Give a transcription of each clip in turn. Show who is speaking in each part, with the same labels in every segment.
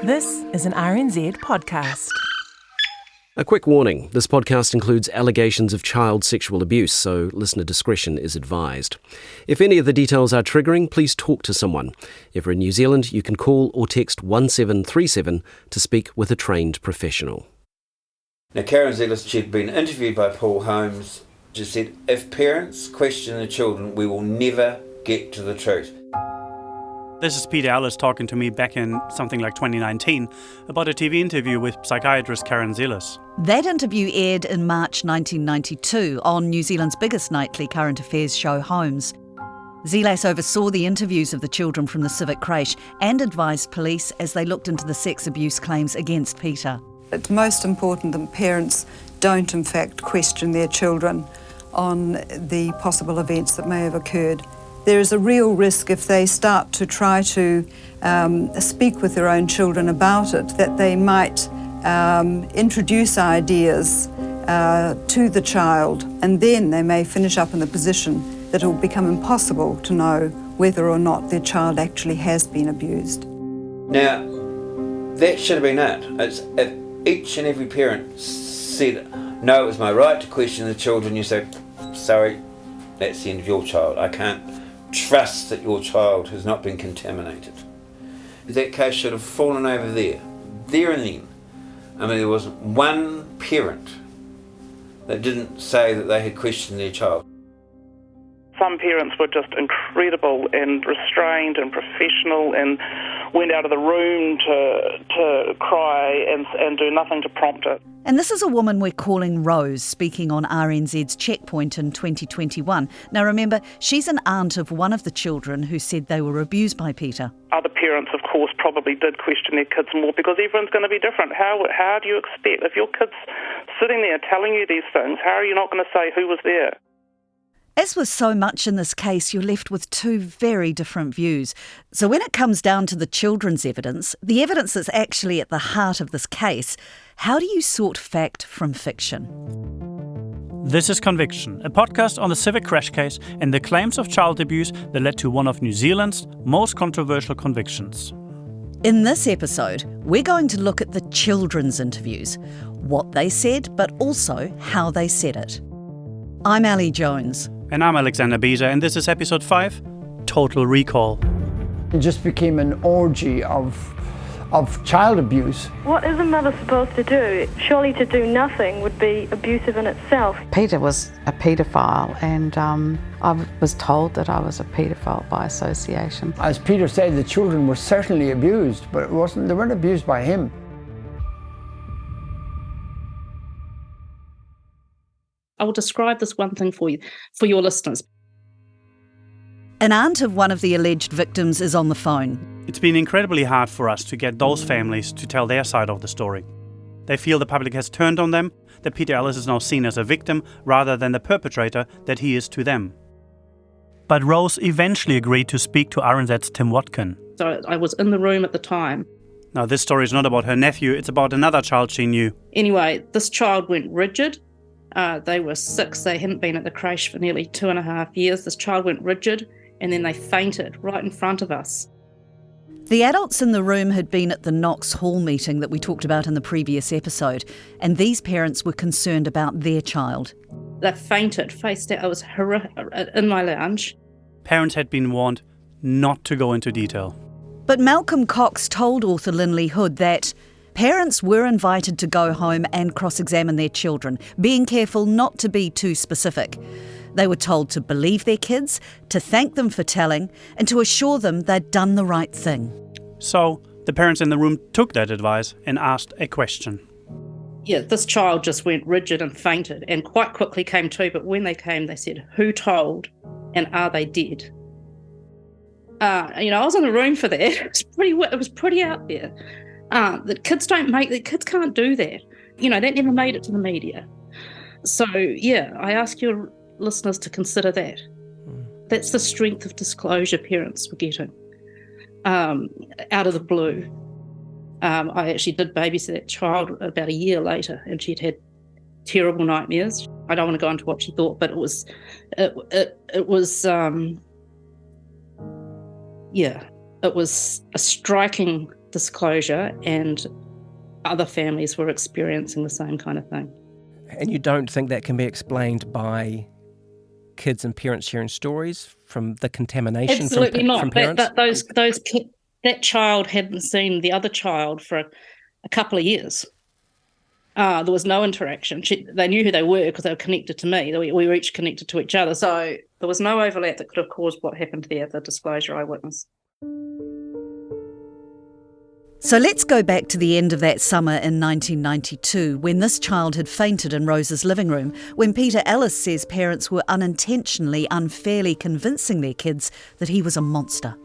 Speaker 1: This is an RNZ podcast.
Speaker 2: A quick warning, this podcast includes allegations of child sexual abuse, so listener discretion is advised. If any of the details are triggering, please talk to someone. If you're in New Zealand, you can call or text 1737 to speak with a trained professional.
Speaker 3: Now, Karen Zelis, she'd been interviewed by Paul Holmes. She said, if parents question the children, we will never get to the truth.
Speaker 4: This is Peter Ellis talking to me back in something like 2019 about a TV interview with psychiatrist Karen Zelis.
Speaker 5: That interview aired in March 1992 on New Zealand's biggest nightly current affairs show, Holmes. Zelis oversaw the interviews of the children from the civic creche and advised police as they looked into the sex abuse claims against Peter.
Speaker 6: It's most important that parents don't in fact question their children on the possible events that may have occurred. There is a real risk if they start to try to speak with their own children about it, that they might introduce ideas to the child, and then they may finish up in the position that it will become impossible to know whether or not their child actually has been abused.
Speaker 3: Now, that should have been it. If each and every parent said, no, it was my right to question the children, you say, sorry, that's the end of your child. I can't trust that your child has not been contaminated. That case should have fallen over there and then. I mean, there wasn't one parent that didn't say that they had questioned their child.
Speaker 7: Some parents were just incredible and restrained and professional and went out of the room to cry and do nothing to prompt it.
Speaker 5: And this is a woman we're calling Rose, speaking on RNZ's Checkpoint in 2021. Now remember, she's an aunt of one of the children who said they were abused by Peter.
Speaker 7: Other parents, of course, probably did question their kids more because everyone's going to be different. How do you expect, if your kid's sitting there telling you these things, how are you not going to say who was there?
Speaker 5: As with so much in this case, you're left with two very different views. So when it comes down to the children's evidence, the evidence that's actually at the heart of this case, how do you sort fact from fiction?
Speaker 4: This is Conviction, a podcast on the civic crash case and the claims of child abuse that led to one of New Zealand's most controversial convictions.
Speaker 5: In this episode, we're going to look at the children's interviews, what they said, but also how they said it. I'm Ali Jones.
Speaker 4: And I'm Alexander Beza, and this is episode 5, Total Recall.
Speaker 8: It just became an orgy of child abuse.
Speaker 9: What is a mother supposed to do? Surely to do nothing would be abusive in itself.
Speaker 10: Peter was a paedophile, and I was told that I was a paedophile by association.
Speaker 8: As Peter said, the children were certainly abused, but they weren't abused by him.
Speaker 11: I will describe this one thing for you, for your listeners.
Speaker 5: An aunt of one of the alleged victims is on the phone.
Speaker 4: It's been incredibly hard for us to get those families to tell their side of the story. They feel the public has turned on them, that Peter Ellis is now seen as a victim rather than the perpetrator that he is to them. But Rose eventually agreed to speak to RNZ's Tim Watkin.
Speaker 11: So I was in the room at the time.
Speaker 4: Now this story is not about her nephew, it's about another child she knew.
Speaker 11: Anyway, this child went rigid. They were 6, they hadn't been at the creche for nearly 2.5 years. This child went rigid and then they fainted right in front of us.
Speaker 5: The adults in the room had been at the Knox Hall meeting that we talked about in the previous episode, and these parents were concerned about their child.
Speaker 11: They fainted, faced out. I was in my lounge.
Speaker 4: Parents had been warned not to go into detail.
Speaker 5: But Malcolm Cox told author Lindley Hood that parents were invited to go home and cross-examine their children, being careful not to be too specific. They were told to believe their kids, to thank them for telling, and to assure them they'd done the right thing.
Speaker 4: So the parents in the room took that advice and asked a question.
Speaker 11: Yeah, this child just went rigid and fainted and quite quickly came to, but when they came, they said, who told and are they dead? I was in the room for that. It was pretty out there. The kids can't do that. That never made it to the media. So, I ask your listeners to consider that. That's the strength of disclosure parents were getting out of the blue. I actually did babysit that child about a year later, and she'd had terrible nightmares. I don't want to go into what she thought, but it was a striking disclosure, and other families were experiencing the same kind of thing.
Speaker 12: And you don't think that can be explained by kids and parents sharing stories from the contamination
Speaker 11: Absolutely
Speaker 12: from
Speaker 11: not.
Speaker 12: parents?
Speaker 11: That child hadn't seen the other child for a couple of years. There was no interaction. They knew who they were because they were connected to me. We were each connected to each other. So there was no overlap that could have caused what happened there, the disclosure I witnessed.
Speaker 5: So let's go back to the end of that summer in 1992 when this child had fainted in Rose's living room, when Peter Ellis says parents were unintentionally, unfairly convincing their kids that he was a monster.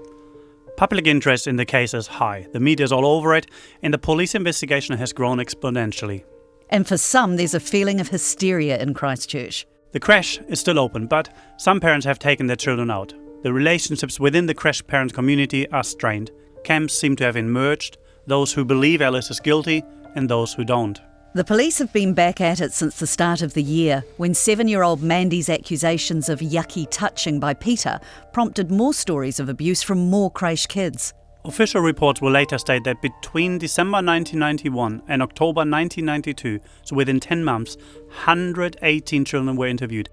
Speaker 4: Public interest in the case is high. The media is all over it, and the police investigation has grown exponentially.
Speaker 5: And for some, there's a feeling of hysteria in Christchurch.
Speaker 4: The crash is still open, but some parents have taken their children out. The relationships within the crash parent community are strained. Camps seem to have emerged, those who believe Ellis is guilty and those who don't.
Speaker 5: The police have been back at it since the start of the year, when 7-year-old Mandy's accusations of yucky touching by Peter prompted more stories of abuse from more creche kids.
Speaker 4: Official reports will later state that between December 1991 and October 1992, so within 10 months, 118 children were interviewed.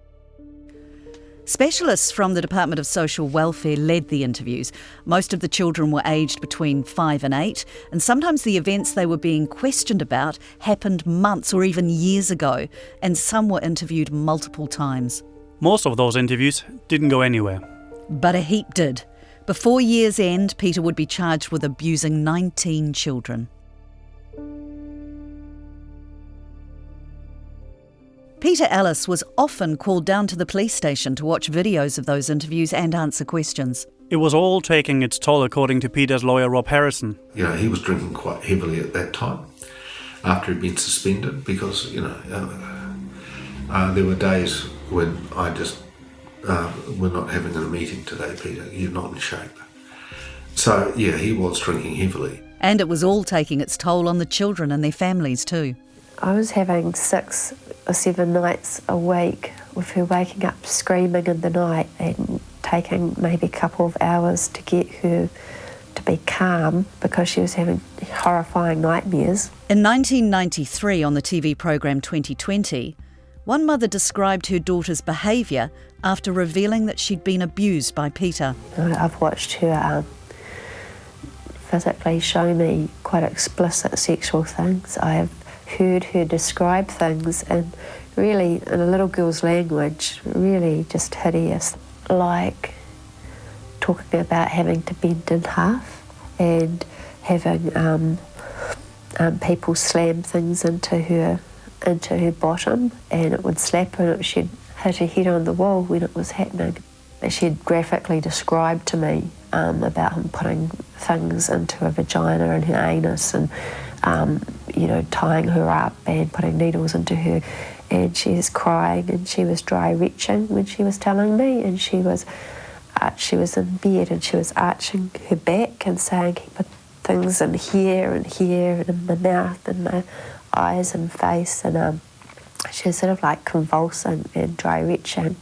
Speaker 5: Specialists from the Department of Social Welfare led the interviews. Most of the children were aged between 5 and 8, and sometimes the events they were being questioned about happened months or even years ago, and some were interviewed multiple times.
Speaker 4: Most of those interviews didn't go anywhere.
Speaker 5: But a heap did. Before year's end, Peter would be charged with abusing 19 children. Peter Ellis was often called down to the police station to watch videos of those interviews and answer questions.
Speaker 4: It was all taking its toll, according to Peter's lawyer, Rob Harrison.
Speaker 13: You know, he was drinking quite heavily at that time after he'd been suspended because, there were days when I just, we're not having a meeting today, Peter, you're not in shape. So, yeah, he was drinking heavily.
Speaker 5: And it was all taking its toll on the children and their families too.
Speaker 14: I was having 6 or 7 nights a week with her waking up screaming in the night and taking maybe a couple of hours to get her to be calm because she was having horrifying nightmares.
Speaker 5: In 1993, on the TV programme 2020, one mother described her daughter's behaviour after revealing that she'd been abused by Peter.
Speaker 14: I've watched her physically show me quite explicit sexual things. I have heard her describe things and really, in a little girl's language, really just hideous. Like talking about having to bend in half and having people slam things into her bottom, and it would slap her and she'd hit her head on the wall when it was happening. She'd graphically described to me about him putting things into her vagina and her anus and tying her up and putting needles into her, and she was crying and she was dry retching when she was telling me, and she was in bed and she was arching her back and saying he put things in here and in my mouth and my eyes and face, and she was sort of like convulsing and dry retching.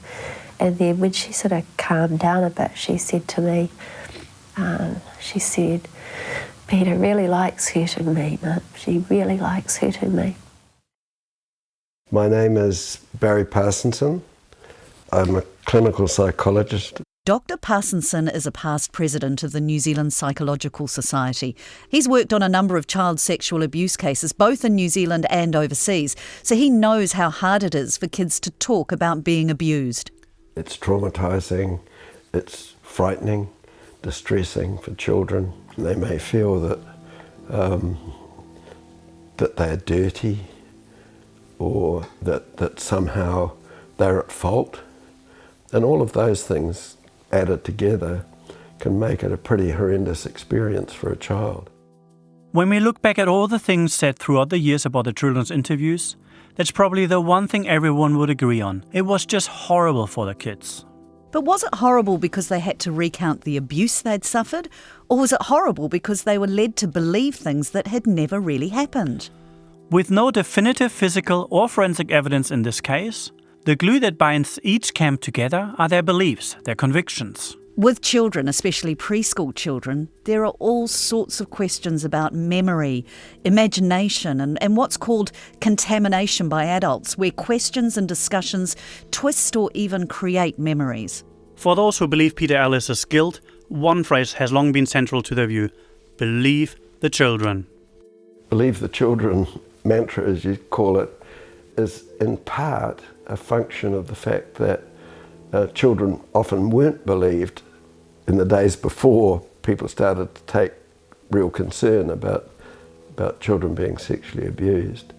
Speaker 14: And then when she sort of calmed down a bit, she said to me, she said, "Peter really likes hurting me, Mum. She really likes hurting me."
Speaker 15: My name is Barry Parsonson. I'm a clinical psychologist.
Speaker 5: Dr. Parsonson is a past president of the New Zealand Psychological Society. He's worked on a number of child sexual abuse cases, both in New Zealand and overseas, so he knows how hard it is for kids to talk about being abused.
Speaker 15: It's traumatising, it's frightening, distressing for children. They may feel that they're dirty, or that somehow they're at fault. And all of those things added together can make it a pretty horrendous experience for a child.
Speaker 4: When we look back at all the things said throughout the years about the children's interviews, that's probably the one thing everyone would agree on. It was just horrible for the kids.
Speaker 5: But was it horrible because they had to recount the abuse they'd suffered? Or was it horrible because they were led to believe things that had never really happened?
Speaker 4: With no definitive physical or forensic evidence in this case, the glue that binds each camp together are their beliefs, their convictions.
Speaker 5: With children, especially preschool children, there are all sorts of questions about memory, imagination, and what's called contamination by adults, where questions and discussions twist or even create memories.
Speaker 4: For those who believe Peter Ellis's guilt, one phrase has long been central to their view: believe the children.
Speaker 15: Believe the children mantra, as you call it, is in part a function of the fact that children often weren't believed in the days before people started to take real concern about children being sexually abused.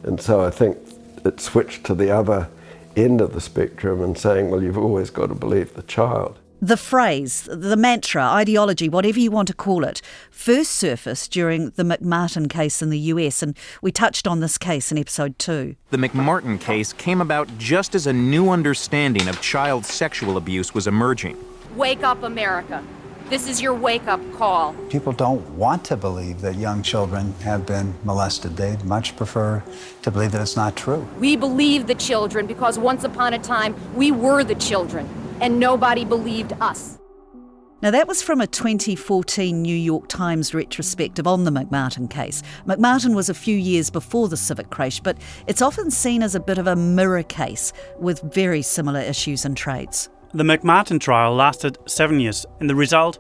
Speaker 15: And so I think it switched to the other end of the spectrum and saying, well, you've always got to believe the child.
Speaker 5: The phrase, the mantra, ideology, whatever you want to call it, first surfaced during the McMartin case in the US, and we touched on this case in episode 2.
Speaker 16: The McMartin case came about just as a new understanding of child sexual abuse was emerging.
Speaker 17: Wake up, America. This is your wake-up call.
Speaker 18: People don't want to believe that young children have been molested. They'd much prefer to believe that it's not true.
Speaker 17: We believe the children because once upon a time, we were the children, and nobody believed us.
Speaker 5: Now, that was from a 2014 New York Times retrospective on the McMartin case. McMartin was a few years before the Civic crash, but it's often seen as a bit of a mirror case with very similar issues and traits.
Speaker 4: The McMartin trial lasted 7 years, and the result,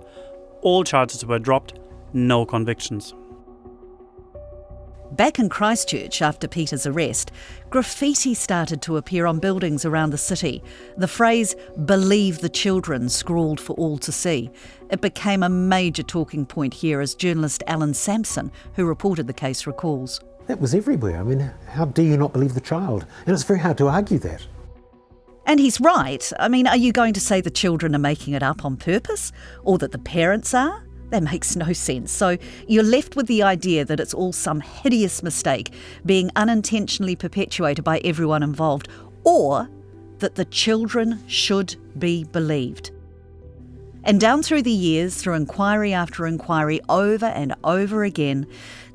Speaker 4: all charges were dropped, no convictions.
Speaker 5: Back in Christchurch, after Peter's arrest, graffiti started to appear on buildings around the city. The phrase, "believe the children," scrawled for all to see. It became a major talking point here, as journalist Alan Sampson, who reported the case, recalls.
Speaker 19: That was everywhere. I mean, how do you not believe the child? And it's very hard to argue that.
Speaker 5: And he's right. I mean, are you going to say the children are making it up on purpose? Or that the parents are? That makes no sense. So you're left with the idea that it's all some hideous mistake being unintentionally perpetuated by everyone involved, or that the children should be believed. And down through the years, through inquiry after inquiry, over and over again,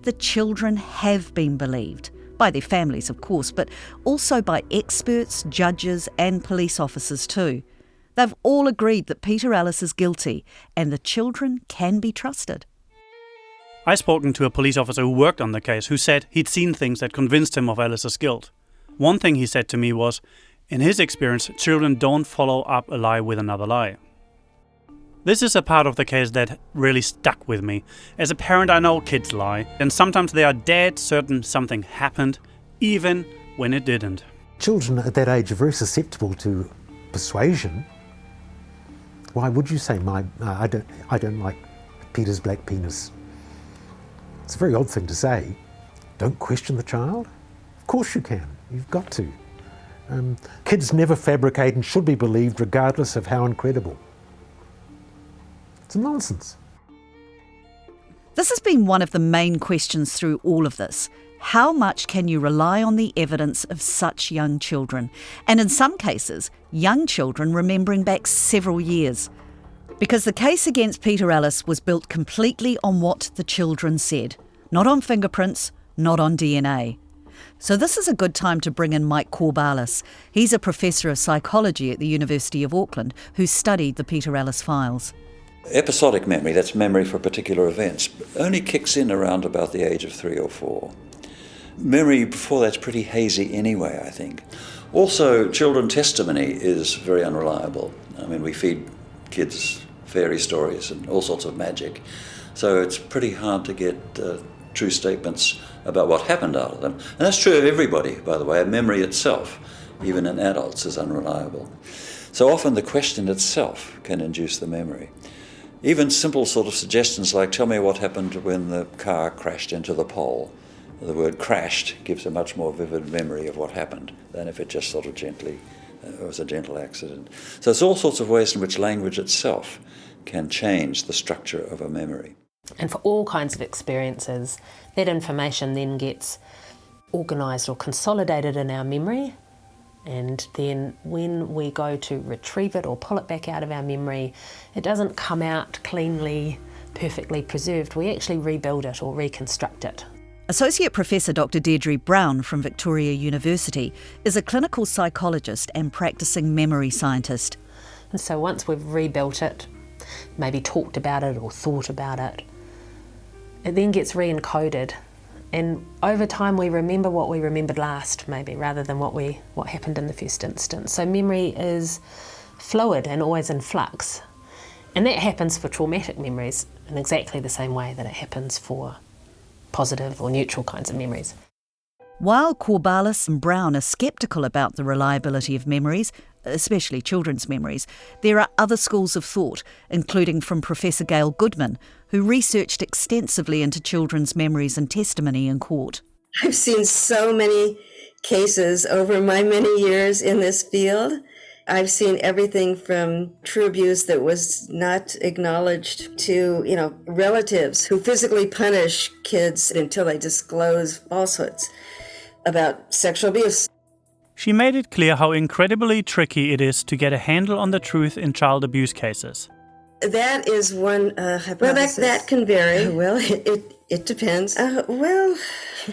Speaker 5: the children have been believed. By their families, of course, but also by experts, judges and police officers too. They've all agreed that Peter Ellis is guilty and the children can be trusted.
Speaker 4: I've spoken to a police officer who worked on the case who said he'd seen things that convinced him of Ellis's guilt. One thing he said to me was, in his experience, children don't follow up a lie with another lie. This is a part of the case that really stuck with me. As a parent, I know kids lie, and sometimes they are dead certain something happened, even when it didn't.
Speaker 19: Children at that age are very susceptible to persuasion. Why would you say, I don't like Peter's black penis? It's a very odd thing to say. Don't question the child? Of course you can. You've got to. Kids never fabricate and should be believed regardless of how incredible. It's nonsense.
Speaker 5: This has been one of the main questions through all of this. How much can you rely on the evidence of such young children? And in some cases, young children remembering back several years. Because the case against Peter Ellis was built completely on what the children said. Not on fingerprints, not on DNA. So this is a good time to bring in Mike Corbalis. He's a professor of psychology at the University of Auckland who studied the Peter Ellis files.
Speaker 20: Episodic memory, that's memory for particular events, only kicks in around about the age of 3 or 4. Memory before that's pretty hazy anyway, I think. Also, children testimony is very unreliable. I mean, we feed kids fairy stories and all sorts of magic. So it's pretty hard to get true statements about what happened out of them. And that's true of everybody, by the way. Memory itself, even in adults, is unreliable. So often the question itself can induce the memory. Even simple sort of suggestions like, tell me what happened when the car crashed into the pole. The word crashed gives a much more vivid memory of what happened than if it just sort of gently, was a gentle accident. So it's all sorts of ways in which language itself can change the structure of a memory.
Speaker 21: And for all kinds of experiences, that information then gets organised or consolidated in our memory. And then when we go to retrieve it or pull it back out of our memory, it doesn't come out cleanly, perfectly preserved. We actually rebuild it or reconstruct it.
Speaker 5: Associate Professor Dr. Deirdre Brown from Victoria University is a clinical psychologist and practising memory scientist.
Speaker 21: And so once we've rebuilt it, maybe talked about it or thought about it. It then gets re-encoded, and over time we remember what we remembered last, maybe, rather than what happened in the first instance. So memory is fluid and always in flux. And that happens for traumatic memories in exactly the same way that it happens for positive or neutral kinds of memories.
Speaker 5: While Corbalis and Brown are sceptical about the reliability of memories, especially children's memories, there are other schools of thought, including from Professor Gail Goodman, who researched extensively into children's memories and testimony in court.
Speaker 1: I've seen so many cases over my many years in this field. I've seen everything from true abuse that was not acknowledged to, relatives who physically punish kids until they disclose falsehoods about sexual abuse.
Speaker 4: She made it clear how incredibly tricky it is to get a handle on the truth in child abuse cases.
Speaker 1: That is one hypothesis. Well, that can vary. Well, it depends.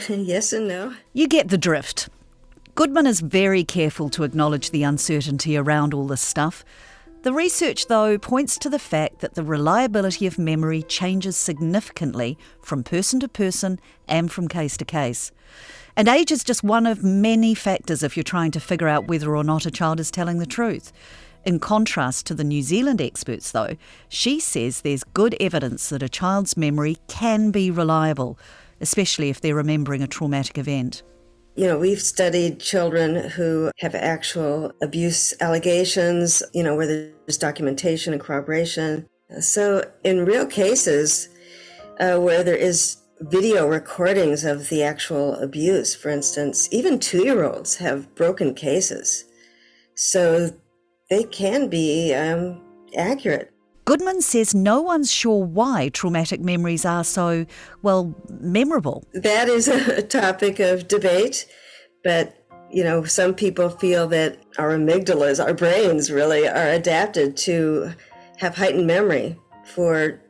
Speaker 1: Yes and no.
Speaker 5: You get the drift. Goodman is very careful to acknowledge the uncertainty around all this stuff. The research, though, points to the fact that the reliability of memory changes significantly from person to person and from case to case. And age is just one of many factors if you're trying to figure out whether or not a child is telling the truth. In contrast to the New Zealand experts, though, she says there's good evidence that a child's memory can be reliable, especially if they're remembering a traumatic event.
Speaker 1: We've studied children who have actual abuse allegations, where there's documentation and corroboration. So in real cases where there is video recordings of the actual abuse, for instance, even 2-year-olds have broken cases. So they can be accurate.
Speaker 5: Goodman says no one's sure why traumatic memories are so, memorable.
Speaker 1: That is a topic of debate, but, some people feel that our amygdalas, our brains really, are adapted to have heightened memory for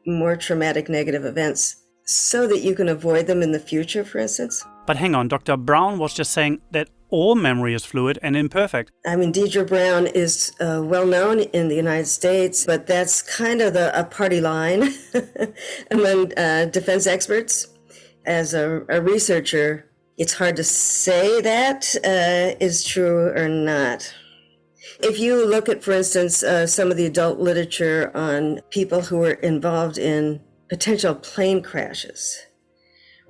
Speaker 1: more traumatic negative events so that you can avoid them in the future, for instance.
Speaker 4: But hang on, Dr. Brown was just saying that all memory is fluid and imperfect.
Speaker 1: Deidre Brown is well known in the United States, but that's kind of a party line among defense experts. As a researcher, it's hard to say that is true or not. If you look at, for instance, some of the adult literature on people who were involved in potential plane crashes,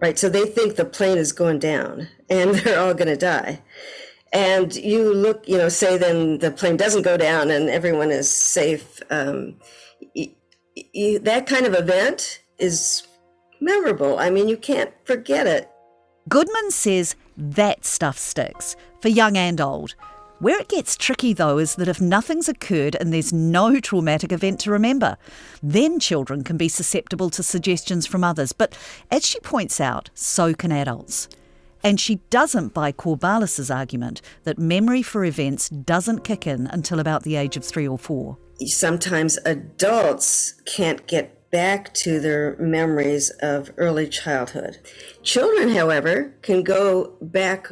Speaker 1: right? So they think the plane is going down and they're all going to die. And you look, say then the plane doesn't go down and everyone is safe. That kind of event is memorable. You can't forget it.
Speaker 5: Goodman says that stuff sticks, for young and old. Where it gets tricky, though, is that if nothing's occurred and there's no traumatic event to remember, then children can be susceptible to suggestions from others. But as she points out, so can adults. And she doesn't buy Corbalis' argument that memory for events doesn't kick in until about the age of 3 or 4.
Speaker 1: Sometimes adults can't get back to their memories of early childhood. Children, however, can go back,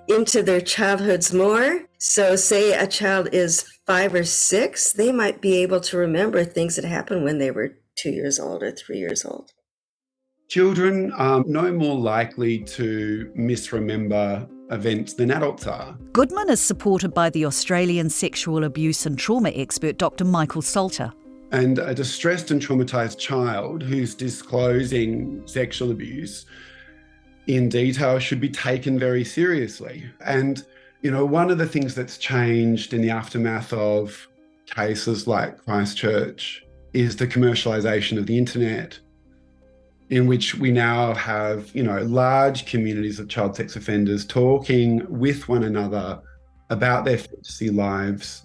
Speaker 1: into their childhoods more. So say a child is 5 or 6, they might be able to remember things that happened when they were 2 years old or 3 years old.
Speaker 22: Children are no more likely to misremember events than adults are.
Speaker 5: Goodman is supported by the Australian sexual abuse and trauma expert Dr. Michael Salter.
Speaker 22: And a distressed and traumatised child who's disclosing sexual abuse in detail should be taken very seriously. And, one of the things that's changed in the aftermath of cases like Christchurch is the commercialisation of the internet, in which we now have, large communities of child sex offenders talking with one another about their fantasy lives,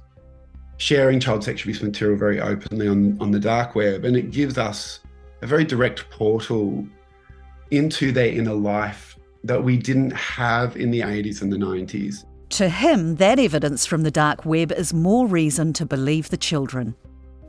Speaker 22: sharing child sexual abuse material very openly on the dark web. And it gives us a very direct portal into their inner life that we didn't have in the 80s and the 90s.
Speaker 5: To him, that evidence from the dark web is more reason to believe the children.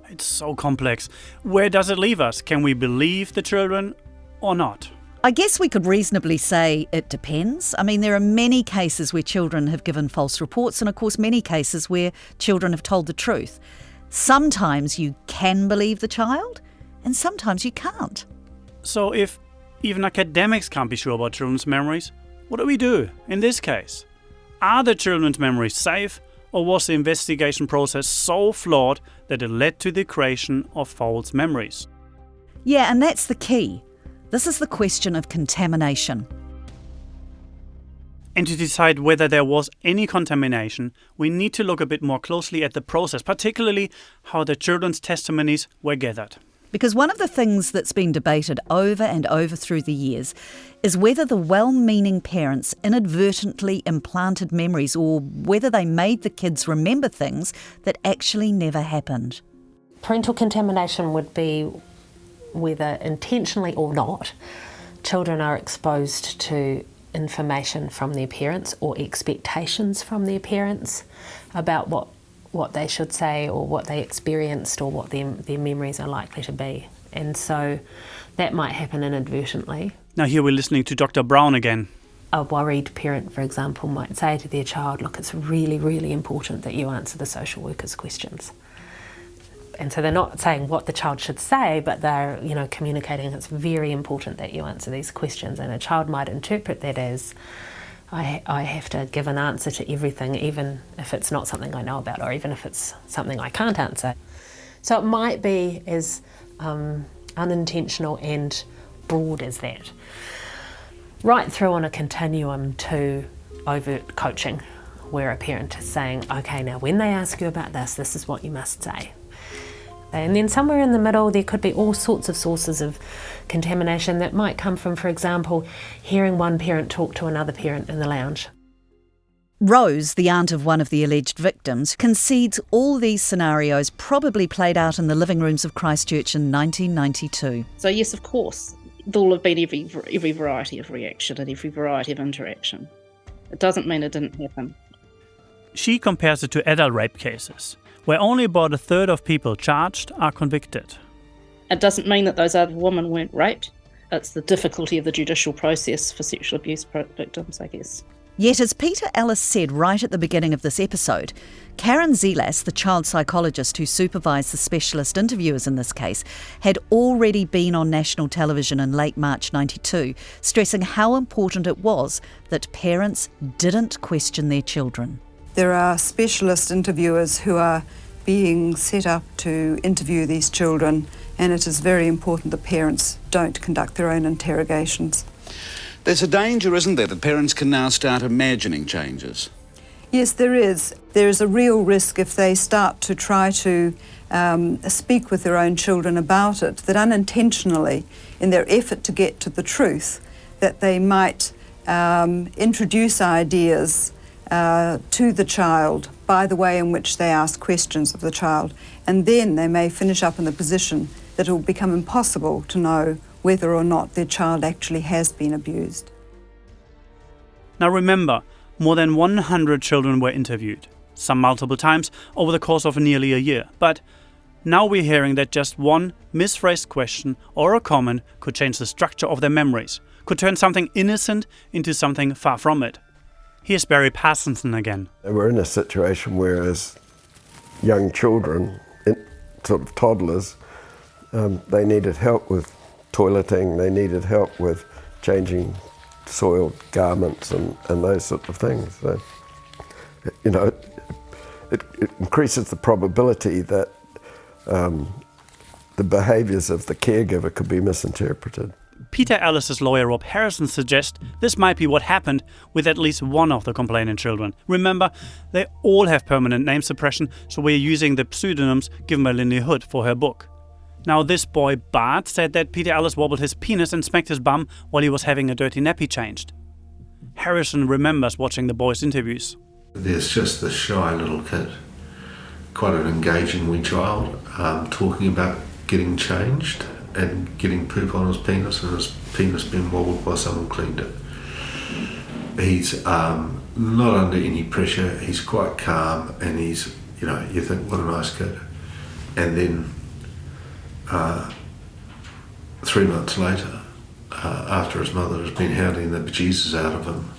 Speaker 4: It's so complex. Where does it leave us? Can we believe the children or not?
Speaker 5: I guess we could reasonably say it depends. There are many cases where children have given false reports and, of course, many cases where children have told the truth. Sometimes you can believe the child, and sometimes you can't.
Speaker 4: So if even academics can't be sure about children's memories, what do we do in this case? Are the children's memories safe, or was the investigation process so flawed that it led to the creation of false memories?
Speaker 5: Yeah, and that's the key. This is the question of contamination.
Speaker 4: And to decide whether there was any contamination, we need to look a bit more closely at the process, particularly how the children's testimonies were gathered.
Speaker 5: Because one of the things that's been debated over and over through the years is whether the well-meaning parents inadvertently implanted memories or whether they made the kids remember things that actually never happened.
Speaker 21: Parental contamination would be whether intentionally or not, children are exposed to information from their parents or expectations from their parents about what they should say or what they experienced or what their memories are likely to be. And so that might happen inadvertently.
Speaker 4: Now here we're listening to Dr. Brown again.
Speaker 21: A worried parent, for example, might say to their child, look, it's really, really important that you answer the social worker's questions. And so they're not saying what the child should say, but they're, communicating it's very important that you answer these questions. And a child might interpret that as, I have to give an answer to everything, even if it's not something I know about, or even if it's something I can't answer. So it might be as unintentional and broad as that. Right through on a continuum to overt coaching, where a parent is saying, okay, now when they ask you about this, this is what you must say. And then somewhere in the middle, there could be all sorts of sources of contamination that might come from, for example, hearing one parent talk to another parent in the lounge.
Speaker 5: Rose, the aunt of one of the alleged victims, concedes all these scenarios probably played out in the living rooms of Christchurch in 1992.
Speaker 11: So yes, of course, there will have been every variety of reaction and every variety of interaction. It doesn't mean it didn't happen.
Speaker 4: She compares it to adult rape cases, where only about a third of people charged are convicted.
Speaker 11: It doesn't mean that those other women weren't raped. It's the difficulty of the judicial process for sexual abuse victims, I guess.
Speaker 5: Yet, as Peter Ellis said right at the beginning of this episode, Karen Zelas, the child psychologist who supervised the specialist interviewers in this case, had already been on national television in late March 92, stressing how important it was that parents didn't question their children.
Speaker 2: There are specialist interviewers who are being set up to interview these children, and it is very important that parents don't conduct their own interrogations.
Speaker 6: There's a danger, isn't there, that parents can now start imagining changes?
Speaker 2: Yes, there is. There is a real risk if they start to try to speak with their own children about it, that unintentionally, in their effort to get to the truth, that they might introduce ideas to the child by the way in which they ask questions of the child, and then they may finish up in the position that it will become impossible to know whether or not their child actually has been abused.
Speaker 4: Now remember, more than 100 children were interviewed, some multiple times over the course of nearly a year. But now we're hearing that just one misphrased question or a comment could change the structure of their memories, could turn something innocent into something far from it. Here's Barry Parsonson again.
Speaker 15: We're in a situation where as young children, sort of toddlers, they needed help with toileting, they needed help with changing soiled garments and those sorts of things. So, it increases the probability that the behaviours of the caregiver could be misinterpreted.
Speaker 4: Peter Ellis's lawyer Rob Harrison suggests this might be what happened with at least one of the complainant children. Remember, they all have permanent name suppression, so we're using the pseudonyms given by Lindley Hood for her book. Now this boy Bart said that Peter Ellis wobbled his penis and smacked his bum while he was having a dirty nappy changed. Harrison remembers watching the boy's interviews.
Speaker 13: There's just this shy little kid, quite an engaging wee child, talking about getting changed and getting poop on his penis and his penis being wobbled while someone cleaned it. He's not under any pressure, he's quite calm, and he's, you think, what a nice kid. And then 3 months later, after his mother has been hounding the bejesus out of him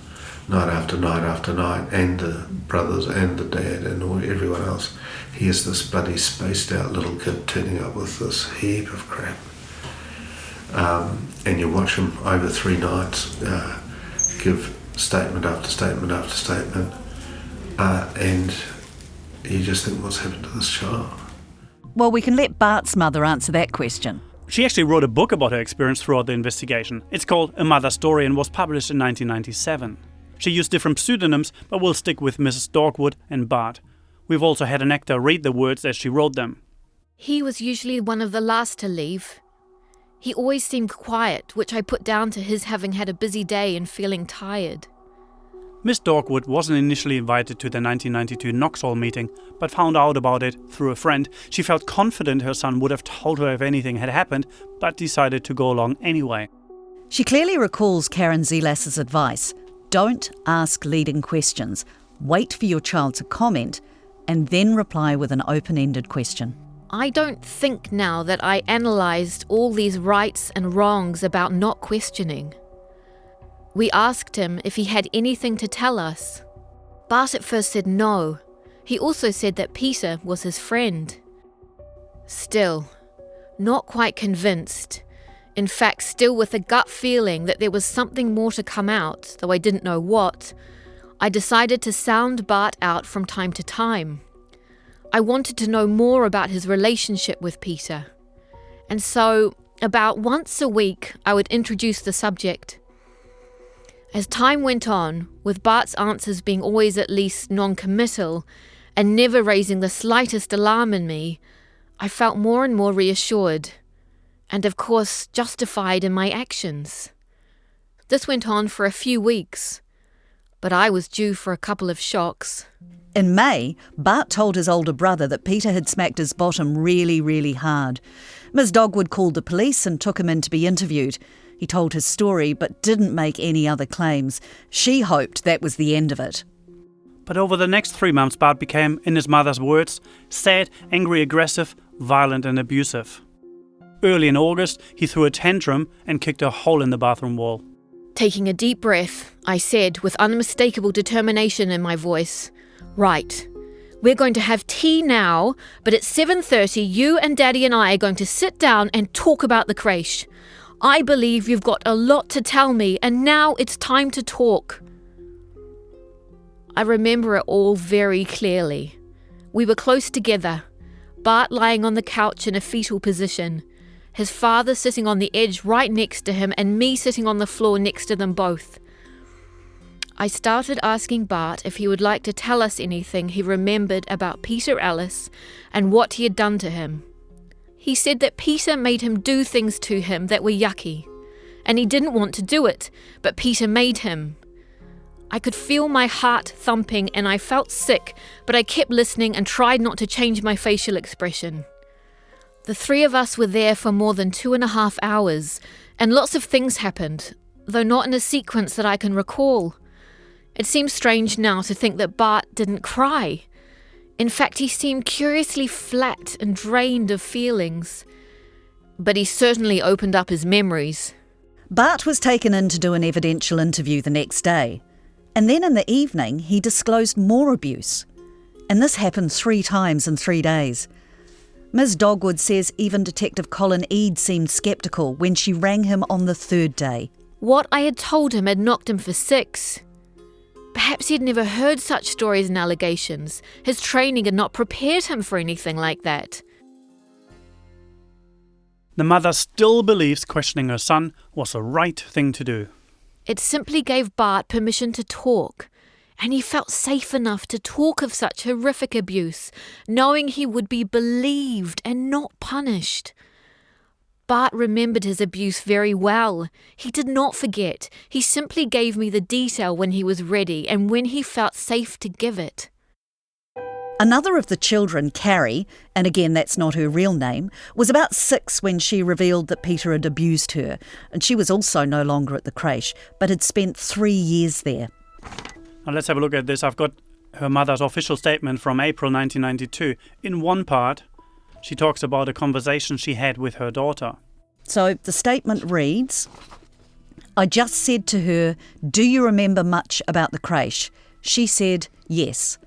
Speaker 13: night after night after night, and the brothers and the dad and everyone else. Here's this bloody spaced out little kid turning up with this heap of crap. And you watch him over 3 nights give statement after statement after statement, and you just think, what's happened to this child?
Speaker 5: Well, we can let Bart's mother answer that question.
Speaker 4: She actually wrote a book about her experience throughout the investigation. It's called A Mother's Story and was published in 1997. She used different pseudonyms, but we'll stick with Mrs. Dogwood and Bart. We've also had an actor read the words as she wrote them.
Speaker 3: He was usually one of the last to leave. He always seemed quiet, which I put down to his having had a busy day and feeling tired.
Speaker 4: Miss Dogwood wasn't initially invited to the 1992 Knoxall meeting, but found out about it through a friend. She felt confident her son would have told her if anything had happened, but decided to go along anyway.
Speaker 5: She clearly recalls Karen Zelas's advice. Don't ask leading questions. Wait for your child to comment, and then reply with an open-ended question.
Speaker 3: I don't think now that I analysed all these rights and wrongs about not questioning. We asked him if he had anything to tell us. Bart at first said no. He also said that Peter was his friend. Still, not quite convinced. In fact, still with a gut feeling that there was something more to come out, though I didn't know what, I decided to sound Bart out from time to time. I wanted to know more about his relationship with Peter. And so, about once a week, I would introduce the subject. As time went on, with Bart's answers being always at least non-committal and never raising the slightest alarm in me, I felt more and more reassured, and of course justified in my actions. This went on for a few weeks, but I was due for a couple of shocks.
Speaker 5: In May, Bart told his older brother that Peter had smacked his bottom really, really hard. Ms. Dogwood called the police and took him in to be interviewed. He told his story but didn't make any other claims. She hoped that was the end of it.
Speaker 4: But over the next 3 months, Bart became, in his mother's words, sad, angry, aggressive, violent and abusive. Early in August, he threw a tantrum and kicked a hole in the bathroom wall.
Speaker 3: Taking a deep breath, I said with unmistakable determination in my voice, "Right, we're going to have tea now, but at 7:30 you and Daddy and I are going to sit down and talk about the creche. I believe you've got a lot to tell me, and now it's time to talk." I remember it all very clearly. We were close together, Bart lying on the couch in a fetal position, his father sitting on the edge right next to him, and me sitting on the floor next to them both. I started asking Bart if he would like to tell us anything he remembered about Peter Ellis and what he had done to him. He said that Peter made him do things to him that were yucky, and he didn't want to do it, but Peter made him. I could feel my heart thumping and I felt sick, but I kept listening and tried not to change my facial expression. The 3 of us were there for more than 2.5 hours, and lots of things happened, though not in a sequence that I can recall. It seems strange now to think that Bart didn't cry. In fact, he seemed curiously flat and drained of feelings. But he certainly opened up his memories.
Speaker 5: Bart was taken in to do an evidential interview the next day. And then in the evening, he disclosed more abuse. And this happened 3 times in 3 days. Ms. Dogwood says even Detective Colin Eade seemed sceptical when she rang him on the 3rd day.
Speaker 3: What I had told him had knocked him for 6. Perhaps he'd never heard such stories and allegations. His training had not prepared him for anything like that.
Speaker 4: The mother still believes questioning her son was the right thing to do.
Speaker 3: It simply gave Bart permission to talk, and he felt safe enough to talk of such horrific abuse, knowing he would be believed and not punished. Bart remembered his abuse very well. He did not forget. He simply gave me the detail when he was ready and when he felt safe to give it.
Speaker 5: Another of the children, Carrie, and again that's not her real name, was about 6 when she revealed that Peter had abused her, and she was also no longer at the creche, but had spent 3 years there.
Speaker 4: Now let's have a look at this. I've got her mother's official statement from April 1992. In one part, she talks about a conversation she had with her daughter.
Speaker 5: So the statement reads, I just said to her, "Do you remember much about the creche?" She said, "Yes."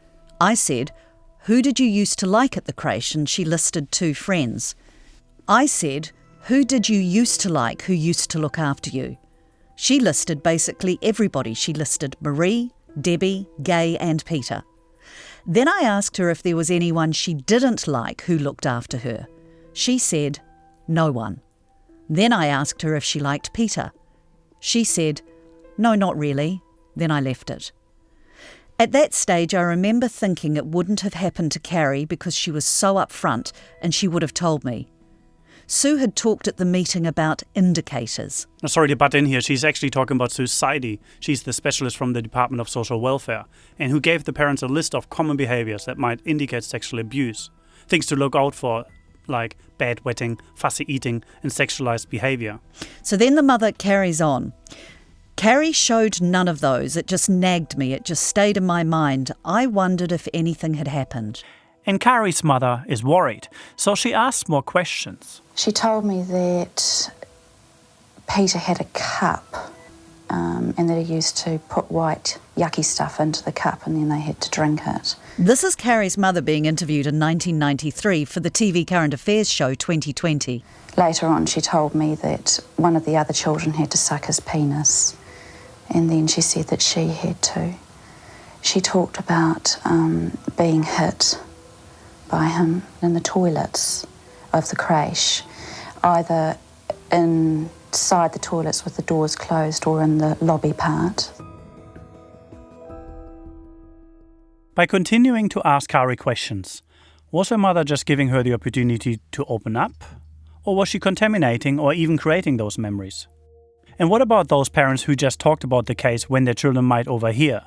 Speaker 5: I said, "Who did you used to like at the creche?" And she listed 2 friends. I said, "Who did you used to like who used to look after you?" She listed basically everybody. She listed Marie, Debbie, Gay and Peter. Then I asked her if there was anyone she didn't like who looked after her. She said, "No one." Then I asked her if she liked Peter. She said, "No, not really." Then I left it. At that stage, I remember thinking it wouldn't have happened to Carrie because she was so upfront and she would have told me. Sue had talked at the meeting about indicators.
Speaker 4: Sorry to butt in here. She's actually talking about Sue Sidey. She's the specialist from the Department of Social Welfare and who gave the parents a list of common behaviors that might indicate sexual abuse. Things to look out for, like bedwetting, fussy eating, and sexualized behavior.
Speaker 5: So then the mother carries on. Carrie showed none of those. It just nagged me. It just stayed in my mind. I wondered if anything had happened.
Speaker 4: And Carrie's mother is worried, so she asks more questions.
Speaker 7: She told me that Peter had a cup and that he used to put white yucky stuff into the cup and then they had to drink it.
Speaker 5: This is Carrie's mother being interviewed in 1993 for the TV current affairs show 2020.
Speaker 7: Later on she told me that one of the other children had to suck his penis and then she said that she had to. She talked about being hit by him in the toilets of the creche, either inside the toilets with the doors closed or in the lobby part.
Speaker 4: By continuing to ask Carrie questions, was her mother just giving her the opportunity to open up? Or was she contaminating or even creating those memories? And what about those parents who just talked about the case when their children might overhear?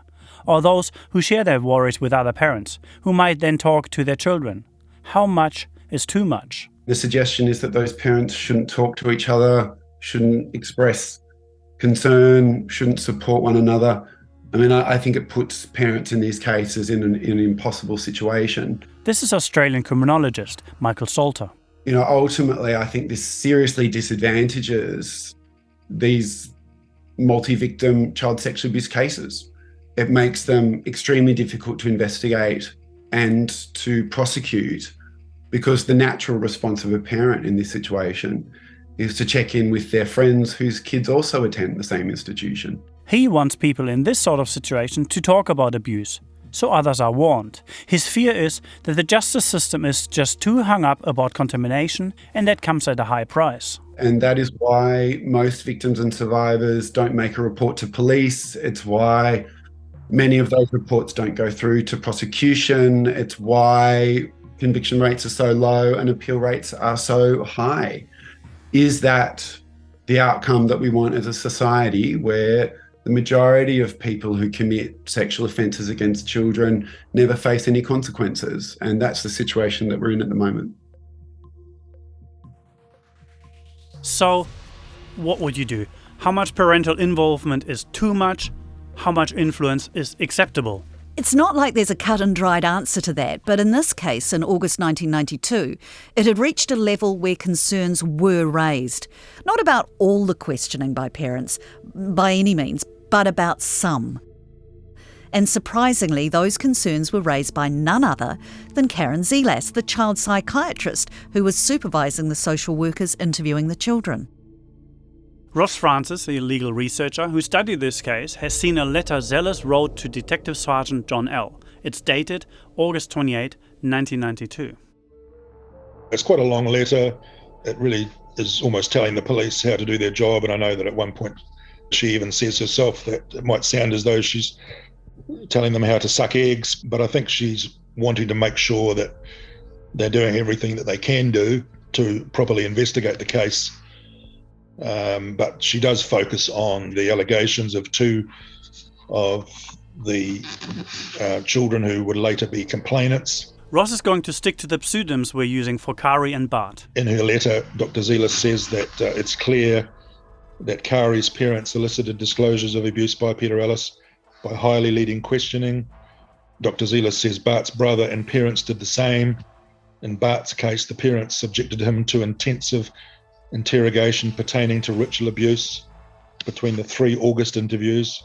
Speaker 4: Or those who share their worries with other parents, who might then talk to their children? How much is too much?
Speaker 22: The suggestion is that those parents shouldn't talk to each other, shouldn't express concern, shouldn't support one another. I mean, I think it puts parents in these cases in an impossible situation.
Speaker 4: This is Australian criminologist Michael Salter.
Speaker 22: You know, ultimately, I think this seriously disadvantages these multi-victim child sexual abuse cases. It makes them extremely difficult to investigate and to prosecute because the natural response of a parent in this situation is to check in with their friends whose kids also attend the same institution.
Speaker 4: He wants people in this sort of situation to talk about abuse, so others are warned. His fear is that the justice system is just too hung up about contamination, and that comes at a high price.
Speaker 22: And that is why most victims and survivors don't make a report to police. It's why many of those reports don't go through to prosecution. It's why conviction rates are so low and appeal rates are so high. Is that the outcome that we want as a society, where the majority of people who commit sexual offences against children never face any consequences? And that's the situation that we're in at the moment.
Speaker 4: So, what would you do? How much parental involvement is too much? How much influence is acceptable?
Speaker 5: It's not like there's a cut and dried answer to that, but in this case, in August 1992, it had reached a level where concerns were raised. Not about all the questioning by parents, by any means, but about some. And surprisingly, those concerns were raised by none other than Karen Zelas, the child psychiatrist who was supervising the social workers interviewing the children.
Speaker 4: Ross Francis, the legal researcher who studied this case, has seen a letter Zelas wrote to Detective Sergeant John L. It's dated August 28, 1992.
Speaker 9: It's quite a long letter. It really is almost telling the police how to do their job, and I know that at one point she even says herself that it might sound as though she's telling them how to suck eggs, but I think she's wanting to make sure that they're doing everything that they can do to properly investigate the case. But she does focus on the allegations of two of the children who would later be complainants.
Speaker 4: Ross is going to stick to the pseudonyms we're using for Kari and Bart.
Speaker 9: In her letter, Dr. Zelas says that it's clear that Kari's parents elicited disclosures of abuse by Peter Ellis by highly leading questioning. Dr. Zelas says Bart's brother and parents did the same. In Bart's case, the parents subjected him to intensive interrogation pertaining to ritual abuse. between the 3 August interviews,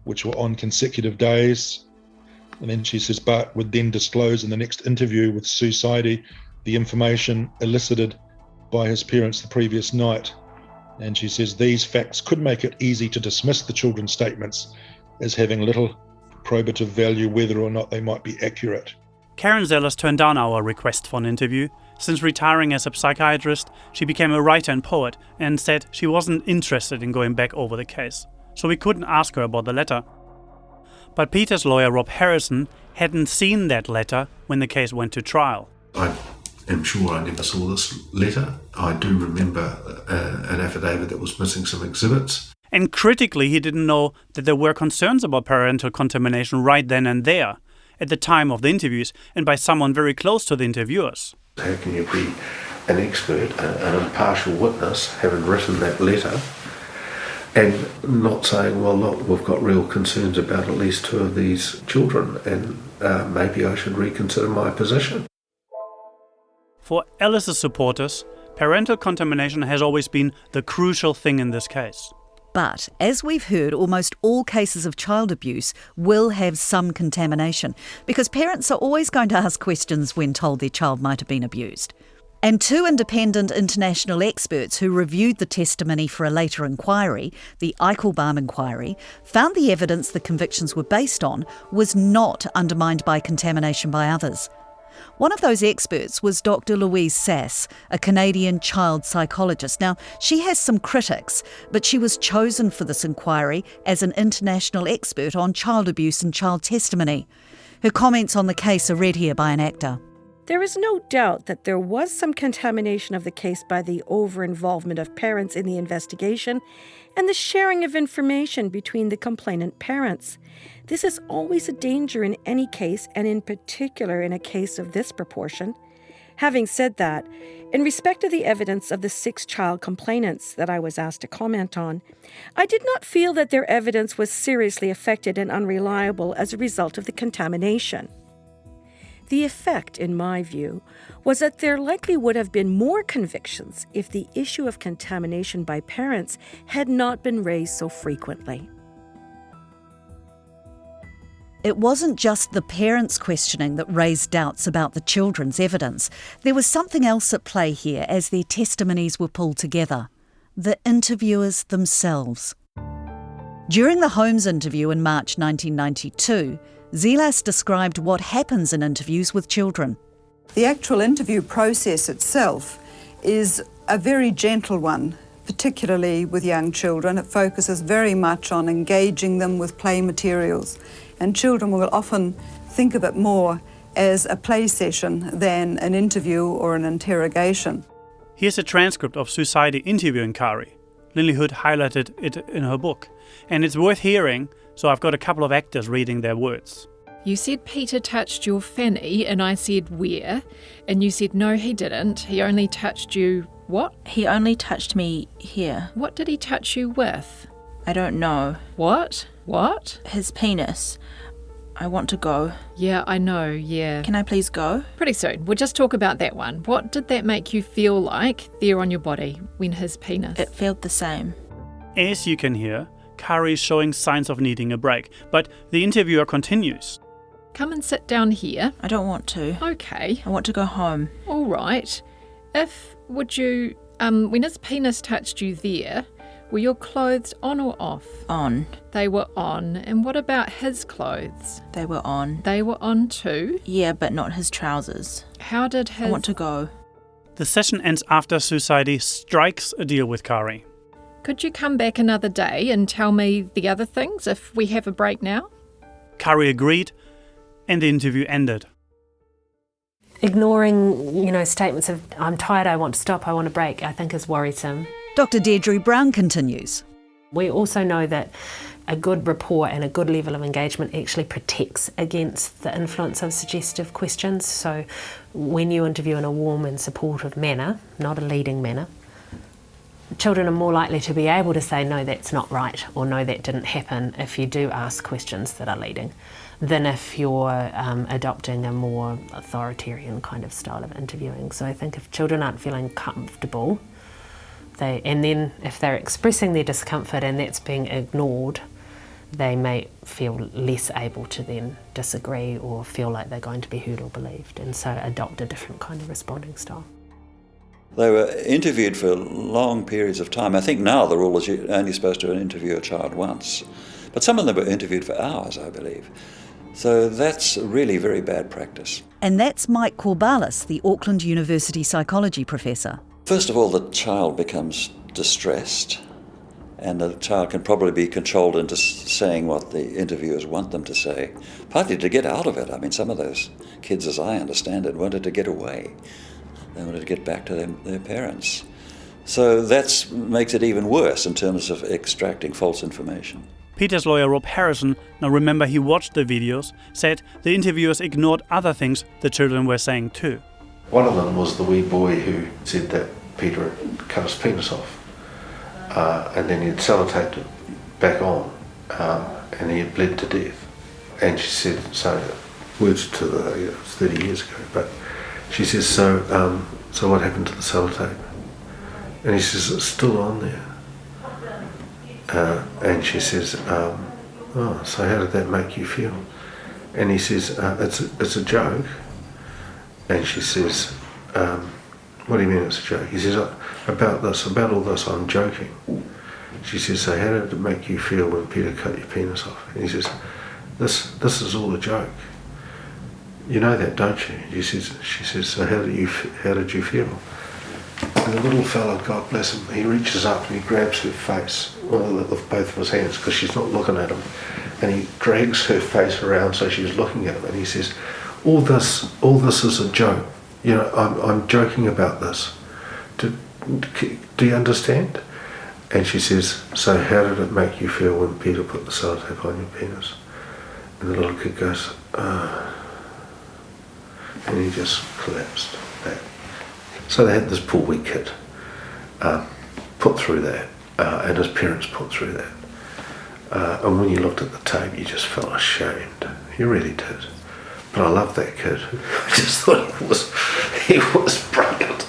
Speaker 9: which were on consecutive days. And then she says Bart would then disclose in the next interview with Sue Sidey the information elicited by his parents the previous night. And she says these facts could make it easy to dismiss the children's statements as having little probative value, whether or not they might be accurate.
Speaker 4: Karen Zellers turned down our request for an interview. Since retiring as a psychiatrist, she became a writer and poet and said she wasn't interested in going back over the case. So we couldn't ask her about the letter. But Peter's lawyer, Rob Harrison, hadn't seen that letter when the case went to trial.
Speaker 13: I am sure I never saw this letter. I do remember an affidavit that was missing some exhibits.
Speaker 4: And critically, he didn't know that there were concerns about parental contamination right then and there, at the time of the interviews, and by someone very close to the interviewers.
Speaker 13: How can you be an expert, an impartial witness, having written that letter, and not saying, well, look, we've got real concerns about at least 2 of these children, and maybe I should reconsider my position?
Speaker 4: For Alice's supporters, parental contamination has always been the crucial thing in this case.
Speaker 5: But, as we've heard, almost all cases of child abuse will have some contamination, because parents are always going to ask questions when told their child might have been abused. And 2 independent international experts who reviewed the testimony for a later inquiry, the Eichelbaum inquiry, found the evidence the convictions were based on was not undermined by contamination by others. One of those experts was Dr. Louise Sass, a Canadian child psychologist. Now, she has some critics, but she was chosen for this inquiry as an international expert on child abuse and child testimony. Her comments on the case are read here by an actor.
Speaker 8: There is no doubt that there was some contamination of the case by the over-involvement of parents in the investigation and the sharing of information between the complainant parents. This is always a danger in any case, and in particular in a case of this proportion. Having said that, in respect of the evidence of the 6 child complainants that I was asked to comment on, I did not feel that their evidence was seriously affected and unreliable as a result of the contamination. The effect, in my view, was that there likely would have been more convictions if the issue of contamination by parents had not been raised so frequently.
Speaker 5: It wasn't just the parents' questioning that raised doubts about the children's evidence. There was something else at play here as their testimonies were pulled together. The interviewers themselves. During the Holmes interview in March 1992, Zelas described what happens in interviews with children.
Speaker 2: The actual interview process itself is a very gentle one, particularly with young children. It focuses very much on engaging them with play materials, and children will often think of it more as a play session than an interview or an interrogation.
Speaker 4: Here's a transcript of Sue Sidey interviewing Kari. Lindley Hood highlighted it in her book, and it's worth hearing, so I've got a couple of actors reading their words.
Speaker 10: You said Peter touched your fanny, and I said where, and you said no he didn't, he only touched you what?
Speaker 23: He only touched me here.
Speaker 10: What did he touch you with?
Speaker 23: I don't know.
Speaker 10: What? What?
Speaker 23: His penis. I want to go.
Speaker 10: Yeah, I know, yeah.
Speaker 23: Can I please go?
Speaker 10: Pretty soon. We'll just talk about that one. What did that make you feel like there on your body when his penis?
Speaker 23: It felt the same.
Speaker 4: As you can hear, Kari is showing signs of needing a break, but the interviewer continues.
Speaker 10: Come and sit down here.
Speaker 23: I don't want to.
Speaker 10: Okay.
Speaker 23: I want to go home.
Speaker 10: All right. When his penis touched you there, were your clothes on or off?
Speaker 23: On.
Speaker 10: They were on. And what about his clothes?
Speaker 23: They were on.
Speaker 10: They were on too?
Speaker 23: Yeah, but not his trousers.
Speaker 10: How did his...
Speaker 23: I want to go.
Speaker 4: The session ends after Sue Sidey strikes a deal with Kari.
Speaker 10: Could you come back another day and tell me the other things if we have a break now?
Speaker 4: Kari agreed, and the interview ended.
Speaker 21: Ignoring, statements of, I'm tired, I want to stop, I want to break, I think is worrisome.
Speaker 5: Dr. Deirdre Brown continues.
Speaker 21: We also know that a good rapport and a good level of engagement actually protects against the influence of suggestive questions. So when you interview in a warm and supportive manner, not a leading manner, children are more likely to be able to say, no, that's not right, or no, that didn't happen, if you do ask questions that are leading, than if you're adopting a more authoritarian kind of style of interviewing. So I think if children aren't feeling comfortable And then if they're expressing their discomfort and that's being ignored, they may feel less able to then disagree or feel like they're going to be heard or believed, and so adopt a different kind of responding style.
Speaker 20: They were interviewed for long periods of time. I think now the rule is you're only supposed to interview a child once, but some of them were interviewed for hours, I believe. So that's really very bad practice.
Speaker 5: And that's Mike Corbalis, the Auckland University psychology professor.
Speaker 20: First of all, the child becomes distressed, and the child can probably be controlled into saying what the interviewers want them to say, partly to get out of it. I mean, some of those kids, as I understand it, wanted to get away. They wanted to get back to their parents. So that makes it even worse in terms of extracting false information.
Speaker 4: Peter's lawyer Rob Harrison, now remember he watched the videos, said the interviewers ignored other things the children were saying too.
Speaker 13: One of them was the wee boy who said that Peter had cut his penis off. And then he'd sellotaped it back on, and he had bled to death. And she said, so, words to the, it was 30 years ago, but she says, so what happened to the sellotape? And he says, it's still on there. And she says, oh, so how did that make you feel? And he says, it's a joke. And she says, what do you mean it's a joke? He says, about all this, I'm joking. She says, so how did it make you feel when Peter cut your penis off? And he says, this is all a joke. You know that, don't you? She says, so how did you feel? And the little fella, God bless him, he reaches up and he grabs her face with both of his hands because she's not looking at him. And he drags her face around so she's looking at him, and he says, all this is a joke. You know, I'm joking about this. Do you understand? And she says, so how did it make you feel when Peter put the sellotape on your penis? And the little kid goes, and he just collapsed back. So they had this poor wee kid put through that, and his parents put through that. And when you looked at the tape, you just felt ashamed. You really did. But I love that kid. I just thought he was brilliant.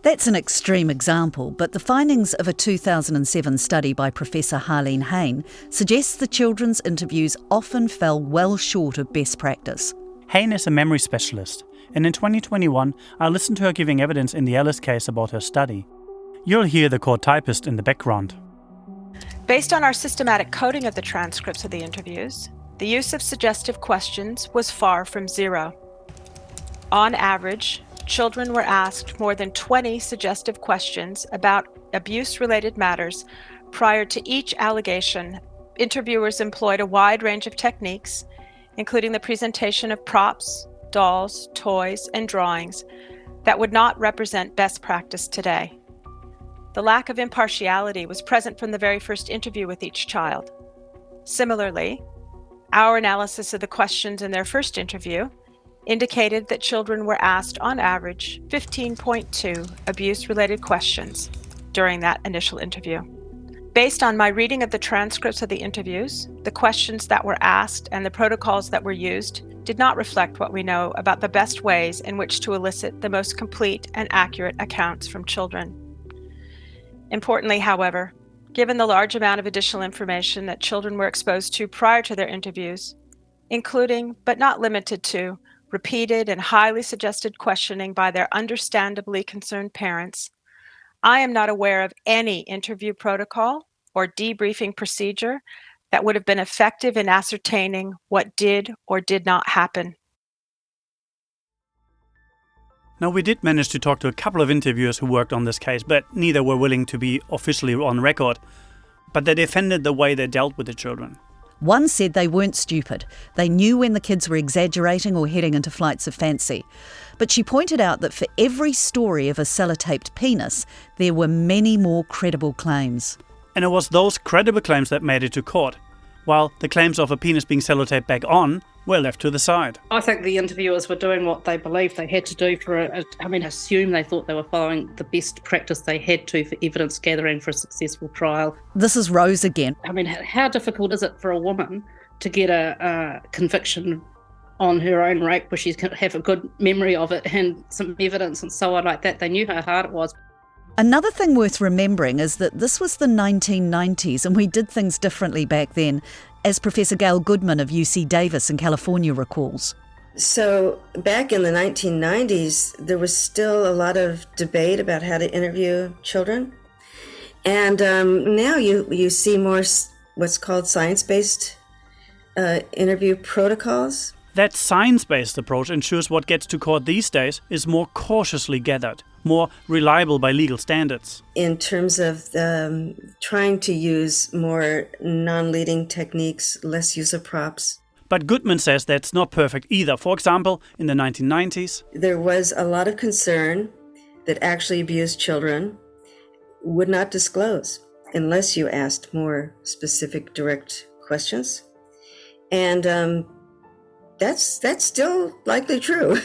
Speaker 5: That's an extreme example, but the findings of a 2007 study by Professor Harleen Hain suggests the children's interviews often fell well short of best practice.
Speaker 4: Hain is a memory specialist, and in 2021 I listened to her giving evidence in the Ellis case about her study. You'll hear the court typist in the background.
Speaker 12: Based on our systematic coding of the transcripts of the interviews, the use of suggestive questions was far from zero. On average, children were asked more than 20 suggestive questions about abuse-related matters prior to each allegation. Interviewers employed a wide range of techniques, including the presentation of props, dolls, toys, and drawings that would not represent best practice today. The lack of impartiality was present from the very first interview with each child. Similarly, our analysis of the questions in their first interview indicated that children were asked, on average, 15.2 abuse-related questions during that initial interview. Based on my reading of the transcripts of the interviews, the questions that were asked and the protocols that were used did not reflect what we know about the best ways in which to elicit the most complete and accurate accounts from children. Importantly, however, given the large amount of additional information that children were exposed to prior to their interviews, including, but not limited to, repeated and highly suggested questioning by their understandably concerned parents, I am not aware of any interview protocol or debriefing procedure that would have been effective in ascertaining what did or did not happen.
Speaker 4: Now, we did manage to talk to a couple of interviewers who worked on this case, but neither were willing to be officially on record. But they defended the way they dealt with the children.
Speaker 5: One said they weren't stupid. They knew when the kids were exaggerating or heading into flights of fancy. But she pointed out that for every story of a sellotaped penis, there were many more credible claims.
Speaker 4: And it was those credible claims that made it to court, while the claims of a penis being sellotaped back on were left to the side.
Speaker 11: I think the interviewers were doing what they believed they had to do assume they thought they were following the best practice they had to for evidence gathering for a successful trial.
Speaker 5: This is Rose again.
Speaker 11: I mean, how difficult is it for a woman to get a conviction on her own rape where she's going to have a good memory of it and some evidence and so on like that? They knew how hard it was.
Speaker 5: Another thing worth remembering is that this was the 1990s and we did things differently back then, as Professor Gail Goodman of UC Davis in California recalls.
Speaker 1: So back in the 1990s, there was still a lot of debate about how to interview children. And now you see more what's called science-based interview protocols.
Speaker 4: That science-based approach ensures what gets to court these days is more cautiously gathered, more reliable by legal standards.
Speaker 1: In terms of trying to use more non-leading techniques, less use of props.
Speaker 4: But Goodman says that's not perfect either. For example, in the 1990s,
Speaker 1: there was a lot of concern that actually abused children would not disclose unless you asked more specific, direct questions. And that's still likely true.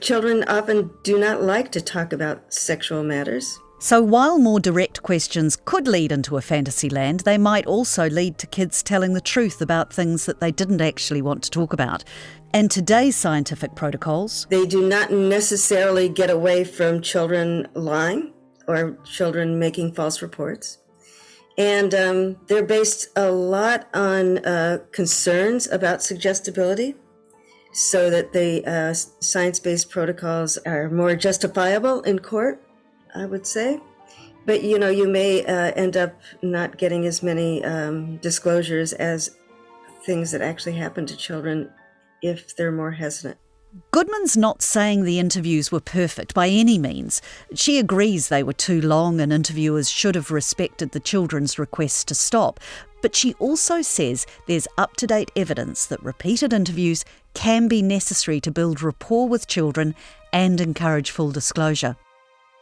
Speaker 1: Children often do not like to talk about sexual matters.
Speaker 5: So while more direct questions could lead into a fantasy land, they might also lead to kids telling the truth about things that they didn't actually want to talk about. And today's scientific protocols,
Speaker 1: they do not necessarily get away from children lying or children making false reports. And they're based a lot on concerns about suggestibility, so that the science-based protocols are more justifiable in court, I would say. But, you may end up not getting as many disclosures as things that actually happen to children if they're more hesitant.
Speaker 5: Goodman's not saying the interviews were perfect by any means. She agrees they were too long and interviewers should have respected the children's requests to stop. But she also says there's up-to-date evidence that repeated interviews can be necessary to build rapport with children and encourage full disclosure.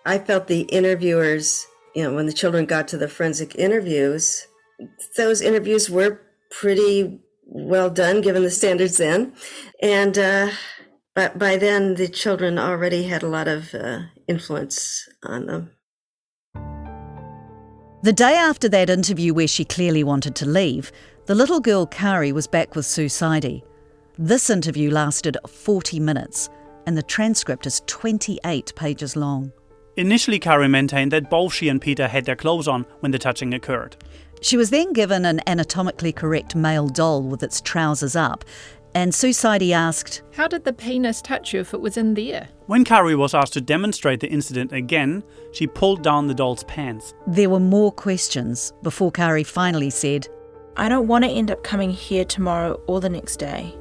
Speaker 1: I felt the interviewers, when the children got to the forensic interviews, those interviews were pretty well done given the standards then. And but by then, the children already had a lot of influence on them.
Speaker 5: The day after that interview where she clearly wanted to leave, the little girl Kari was back with Sue Sidey. This interview lasted 40 minutes and the transcript is 28 pages long.
Speaker 4: Initially, Kari maintained that both she and Peter had their clothes on when the touching occurred.
Speaker 5: She was then given an anatomically correct male doll with its trousers up, and Sue Sidey asked,
Speaker 10: "How did the penis touch you if it was in there?"
Speaker 4: When Kari was asked to demonstrate the incident again, she pulled down the doll's pants.
Speaker 5: There were more questions before Kari finally said,
Speaker 23: "I don't want to end up coming here tomorrow or the next day."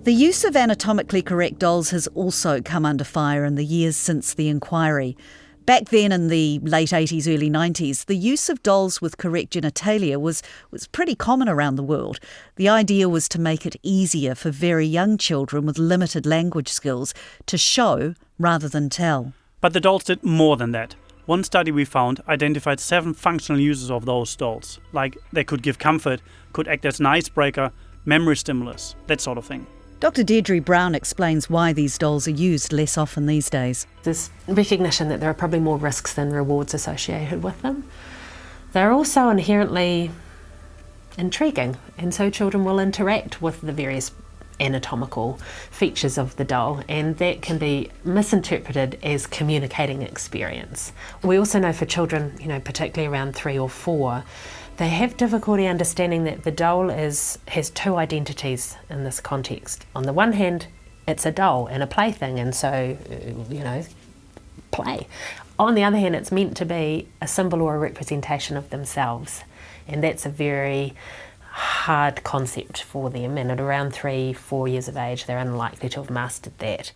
Speaker 5: The use of anatomically correct dolls has also come under fire in the years since the inquiry. Back then in the late 80s, early 90s, the use of dolls with correct genitalia was pretty common around the world. The idea was to make it easier for very young children with limited language skills to show rather than tell.
Speaker 4: But the dolls did more than that. One study we found identified 7 functional uses of those dolls, like they could give comfort, could act as an icebreaker, memory stimulus, that sort of thing.
Speaker 5: Dr. Deirdre Brown explains why these dolls are used less often these days.
Speaker 21: There's recognition that there are probably more risks than rewards associated with them. They're also inherently intriguing, and so children will interact with the various anatomical features of the doll, and that can be misinterpreted as communicating experience. We also know for children, particularly around 3 or 4, they have difficulty understanding that the doll has 2 identities in this context. On the one hand, it's a doll and a plaything, and so, play. On the other hand, it's meant to be a symbol or a representation of themselves, and that's a very hard concept for them, and at around 3-4 years of age, they're unlikely to have mastered that.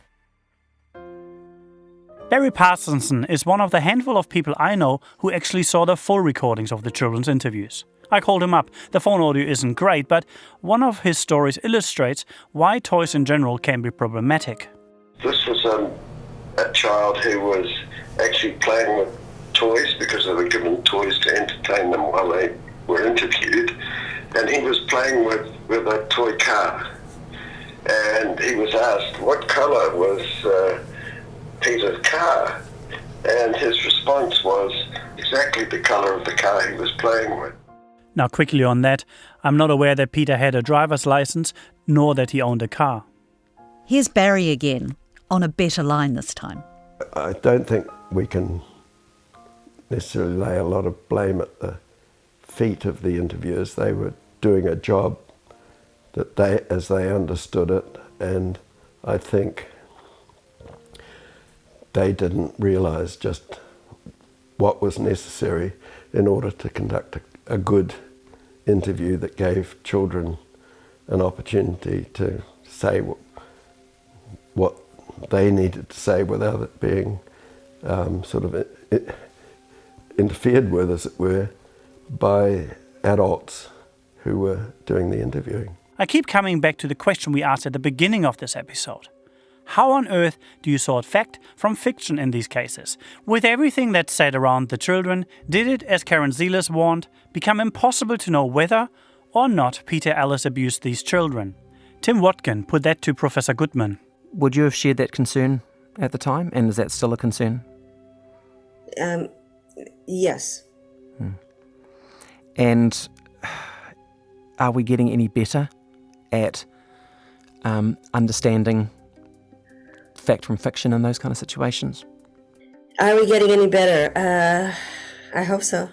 Speaker 4: Barry Parsonson is one of the handful of people I know who actually saw the full recordings of the children's interviews. I called him up. The phone audio isn't great, but one of his stories illustrates why toys in general can be problematic.
Speaker 14: This was a child who was actually playing with toys because they were given toys to entertain them while they were interviewed, and he was playing with a toy car. And he was asked what colour was Peter's car, and his response was exactly the colour of the car he was playing with.
Speaker 4: Now quickly on that, I'm not aware that Peter had a driver's license, nor that he owned a car.
Speaker 5: Here's Barry again. on a better line this time.
Speaker 15: I don't think we can necessarily lay a lot of blame at the feet of the interviewers. They were doing a job that as they understood it, and I think they didn't realise just what was necessary in order to conduct a good interview that gave children an opportunity to say what they needed to say without it being interfered with, as it were, by adults who were doing the interviewing.
Speaker 4: I keep coming back to the question we asked at the beginning of this episode. How on earth do you sort fact from fiction in these cases? With everything that's said around the children, did it, as Karen Zeelis warned, become impossible to know whether or not Peter Ellis abused these children? Tim Watkin put that to Professor Goodman.
Speaker 16: Would you have shared that concern at the time, and is that still a concern?
Speaker 1: Yes.
Speaker 16: And are we getting any better at understanding fact from fiction in those kind of situations?
Speaker 1: Are we getting any better? I hope so.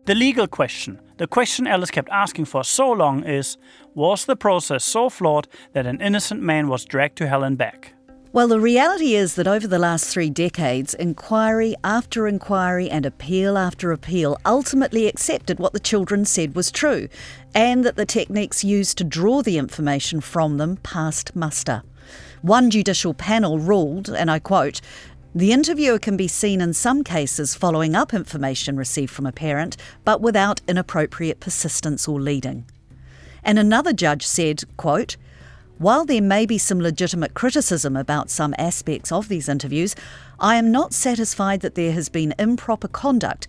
Speaker 4: The legal question, the question Ellis kept asking for so long is, was the process so flawed that an innocent man was dragged to hell and back?
Speaker 5: Well, the reality is that over the last 3 decades, inquiry after inquiry and appeal after appeal ultimately accepted what the children said was true, and that the techniques used to draw the information from them passed muster. One judicial panel ruled, and I quote, "The interviewer can be seen in some cases following up information received from a parent, but without inappropriate persistence or leading." And another judge said, quote, "While there may be some legitimate criticism about some aspects of these interviews, I am not satisfied that there has been improper conduct."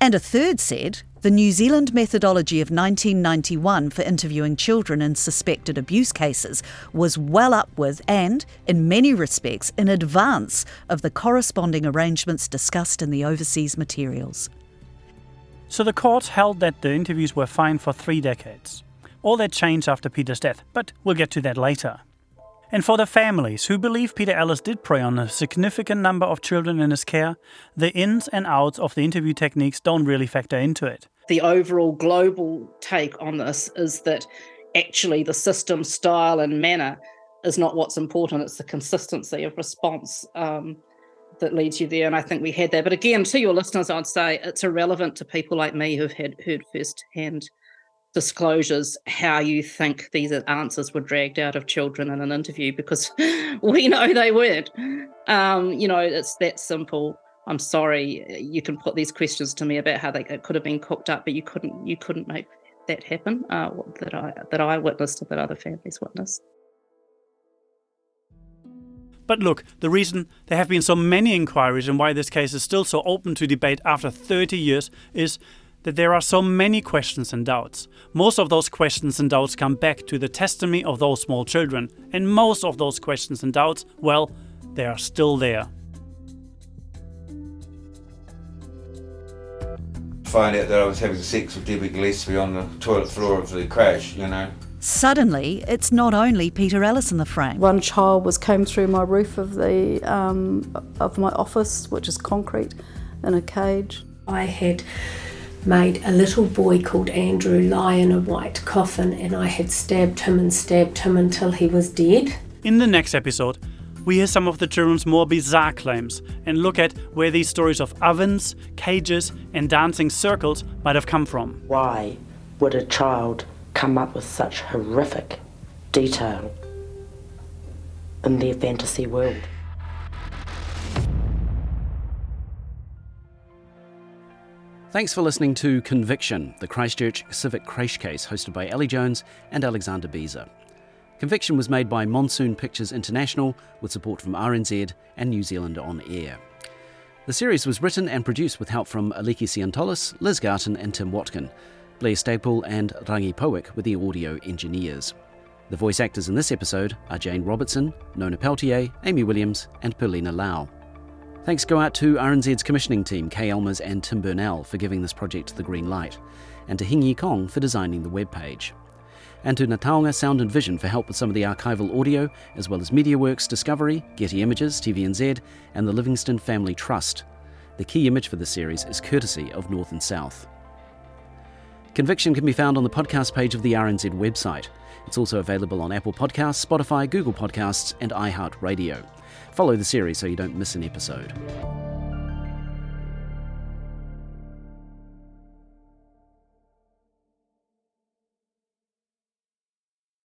Speaker 5: And a third said, "The New Zealand methodology of 1991 for interviewing children in suspected abuse cases was well up with and, in many respects, in advance of the corresponding arrangements discussed in the overseas materials."
Speaker 4: So the courts held that the interviews were fine for 3 decades. All that changed after Peter's death, but we'll get to that later. And for the families who believe Peter Ellis did prey on a significant number of children in his care, the ins and outs of the interview techniques don't really factor into it.
Speaker 11: The overall global take on this is that actually the system, style and manner is not what's important, it's the consistency of response that leads you there, and I think we had that. But again, to your listeners, I'd say it's irrelevant to people like me who've heard first-hand disclosures how you think these answers were dragged out of children in an interview, because we know they weren't. It's that simple. I'm sorry, you can put these questions to me about how it could have been cooked up, but you couldn't make that happen that I witnessed and that other families witnessed.
Speaker 4: But look, the reason there have been so many inquiries and why this case is still so open to debate after 30 years is that there are so many questions and doubts. Most of those questions and doubts come back to the testimony of those small children. And most of those questions and doubts, well, they are still there.
Speaker 17: Find out that I was having sex with Debbie Gillespie on the toilet floor of the crash,
Speaker 5: Suddenly, it's not only Peter Ellis in the frame.
Speaker 18: One child came through my roof of my office, which is concrete, in a cage.
Speaker 24: I had made a little boy called Andrew lie in a white coffin, and I had stabbed him until he was dead.
Speaker 4: In the next episode, we hear some of the children's more bizarre claims and look at where these stories of ovens, cages and dancing circles might have come from.
Speaker 25: Why would a child come up with such horrific detail in their fantasy world?
Speaker 26: Thanks for listening to Conviction, the Christchurch Civic Crash Case, hosted by Ellie Jones and Alexander Beezer. Conviction was made by Monsoon Pictures International with support from RNZ and New Zealand On Air. The series was written and produced with help from Aliki Siantolis, Liz Garton and Tim Watkin. Blair Staple and Rangi Powick were the audio engineers. The voice actors in this episode are Jane Robertson, Nona Peltier, Amy Williams and Perlina Lau. Thanks go out to RNZ's commissioning team, Kay Elmers and Tim Burnell, for giving this project the green light, and to Hing Yi Kong for designing the webpage. and to Nataonga Sound and Vision for help with some of the archival audio, as well as MediaWorks, Discovery, Getty Images, TVNZ, and the Livingston Family Trust. The key image for the series is courtesy of North and South. Conviction can be found on the podcast page of the RNZ website. It's also available on Apple Podcasts, Spotify, Google Podcasts, and iHeartRadio. Follow the series so you don't miss an episode.